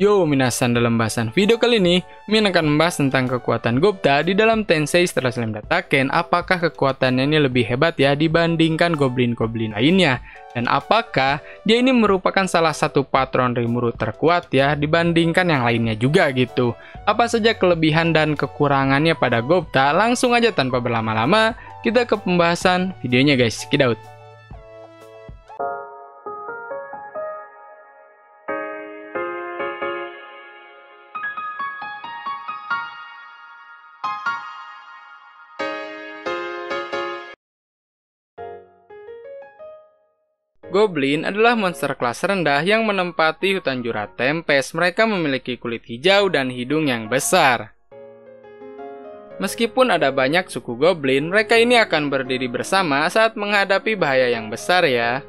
Yo minasan, dalam bahasan video kali ini, Min akan membahas tentang kekuatan Gupta di dalam Tensei Star Slam Dataken. Apakah kekuatannya ini lebih hebat ya dibandingkan goblin-goblin lainnya? Dan apakah dia ini merupakan salah satu patron Rimuru terkuat ya dibandingkan yang lainnya juga gitu? Apa saja kelebihan dan kekurangannya pada Gupta? Langsung aja tanpa berlama-lama, kita ke pembahasan videonya guys, check it out. Goblin adalah monster kelas rendah yang menempati hutan Jura Tempest. Mereka memiliki kulit hijau dan hidung yang besar. Meskipun ada banyak suku goblin, mereka ini akan berdiri bersama saat menghadapi bahaya yang besar ya.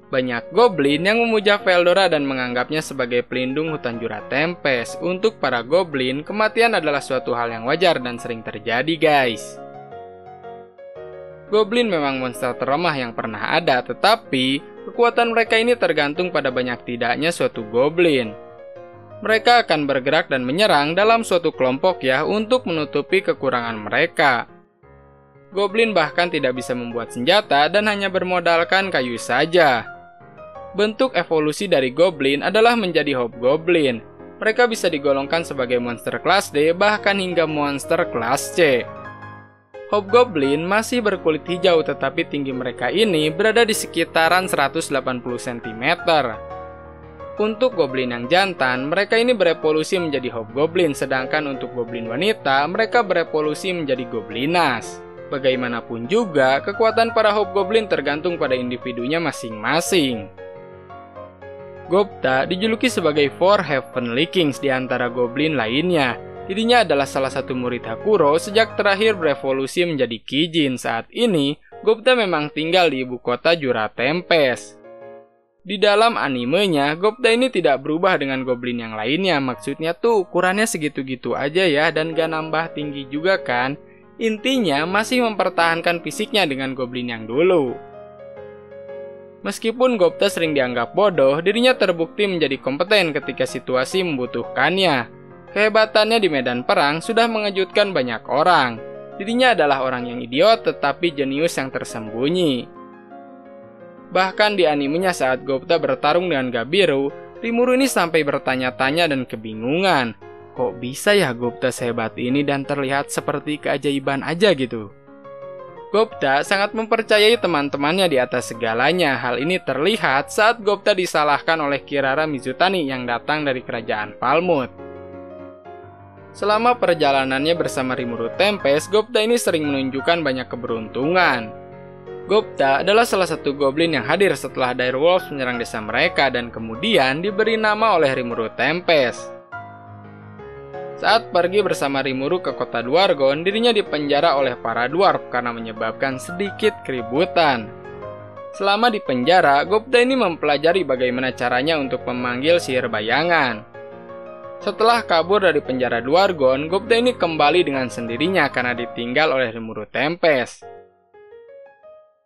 Banyak goblin yang memuja Veldora dan menganggapnya sebagai pelindung hutan Jura Tempest. Untuk para goblin, kematian adalah suatu hal yang wajar dan sering terjadi guys. Goblin memang monster terlemah yang pernah ada, tetapi kekuatan mereka ini tergantung pada banyak tidaknya suatu goblin. Mereka akan bergerak dan menyerang dalam suatu kelompok ya untuk menutupi kekurangan mereka. Goblin bahkan tidak bisa membuat senjata dan hanya bermodalkan kayu saja. Bentuk evolusi dari goblin adalah menjadi hobgoblin. Mereka bisa digolongkan sebagai monster kelas D bahkan hingga monster kelas C. Hobgoblin masih berkulit hijau tetapi tinggi mereka ini berada di sekitaran 180 cm. Untuk goblin yang jantan, mereka ini berevolusi menjadi hobgoblin, sedangkan untuk goblin wanita, mereka berevolusi menjadi goblinas. Bagaimanapun juga, kekuatan para hobgoblin tergantung pada individunya masing-masing. Gupta dijuluki sebagai Four Heavenly Kings di antara goblin lainnya. Dirinya adalah salah satu murid Hakuro sejak terakhir berevolusi menjadi Kijin. Saat ini, Gupta memang tinggal di ibu kota Jura Tempest. Di dalam animenya, Gupta ini tidak berubah dengan goblin yang lainnya. Maksudnya tuh, ukurannya segitu-gitu aja ya dan gak nambah tinggi juga kan. Intinya, masih mempertahankan fisiknya dengan goblin yang dulu. Meskipun Gupta sering dianggap bodoh, dirinya terbukti menjadi kompeten ketika situasi membutuhkannya. Kehebatannya di medan perang sudah mengejutkan banyak orang. Dirinya adalah orang yang idiot tetapi jenius yang tersembunyi. Bahkan di animenya saat Gupta bertarung dengan Gabiru, Rimuru ini sampai bertanya-tanya dan kebingungan. Kok bisa ya Gupta sehebat ini dan terlihat seperti keajaiban aja gitu? Gupta sangat mempercayai teman-temannya di atas segalanya. Hal ini terlihat saat Gupta disalahkan oleh Kirara Mizutani yang datang dari kerajaan Falmouth. Selama perjalanannya bersama Rimuru Tempest, Gupta ini sering menunjukkan banyak keberuntungan. Gupta adalah salah satu goblin yang hadir setelah Direwolves menyerang desa mereka dan kemudian diberi nama oleh Rimuru Tempest. Saat pergi bersama Rimuru ke kota Dwargon, dirinya dipenjara oleh para dwarf karena menyebabkan sedikit keributan. Selama di penjara, Gupta ini mempelajari bagaimana caranya untuk memanggil sihir bayangan. Setelah kabur dari penjara Dwargon, Gupta ini kembali dengan sendirinya karena ditinggal oleh Rimuru Tempest.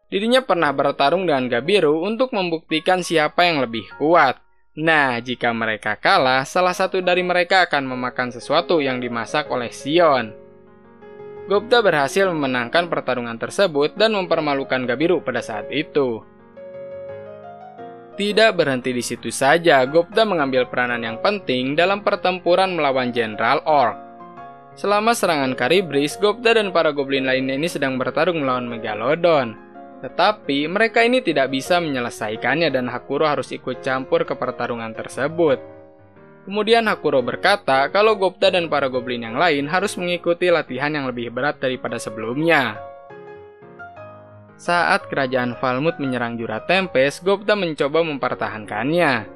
Dirinya pernah bertarung dengan Gabiru untuk membuktikan siapa yang lebih kuat. Nah, jika mereka kalah, salah satu dari mereka akan memakan sesuatu yang dimasak oleh Sion. Gupta berhasil memenangkan pertarungan tersebut dan mempermalukan Gabiru pada saat itu. Tidak berhenti di situ saja, Gupta mengambil peranan yang penting dalam pertempuran melawan Jenderal Orc. Selama serangan Karibris, Gupta dan para goblin lainnya ini sedang bertarung melawan Megalodon. Tetapi mereka ini tidak bisa menyelesaikannya dan Hakuro harus ikut campur ke pertarungan tersebut. Kemudian Hakuro berkata kalau Gupta dan para goblin yang lain harus mengikuti latihan yang lebih berat daripada sebelumnya. Saat kerajaan Falmouth menyerang Jura Tempest, Gupta mencoba mempertahankannya.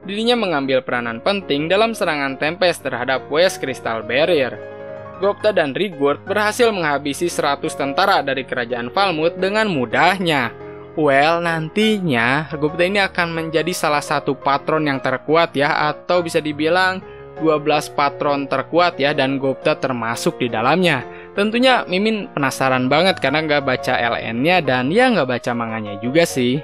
Dirinya mengambil peranan penting dalam serangan Tempest terhadap West Crystal Barrier. Gupta dan Rigurd berhasil menghabisi 100 tentara dari kerajaan Falmouth dengan mudahnya. Well, nantinya Gupta ini akan menjadi salah satu patron yang terkuat ya, atau bisa dibilang 12 patron terkuat ya, dan Gupta termasuk di dalamnya. Tentunya Mimin penasaran banget karena nggak baca LN-nya dan ya nggak baca manganya juga sih.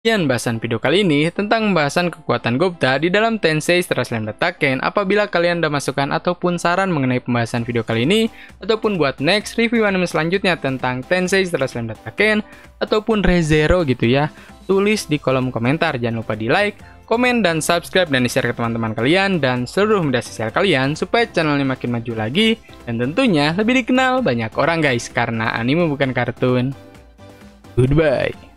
Sekian bahasan video kali ini tentang pembahasan kekuatan Gobta di dalam Tensei Star Slam Taken. Apabila kalian ada masukan ataupun saran mengenai pembahasan video kali ini, ataupun buat next review anime selanjutnya tentang Tensei Star Slam Taken, ataupun Re:Zero gitu ya, tulis di kolom komentar. Jangan lupa di like, komen, dan subscribe, dan di-share ke teman-teman kalian dan seluruh media sosial kalian supaya channelnya makin maju lagi dan tentunya lebih dikenal banyak orang guys, karena anime bukan kartun. Goodbye.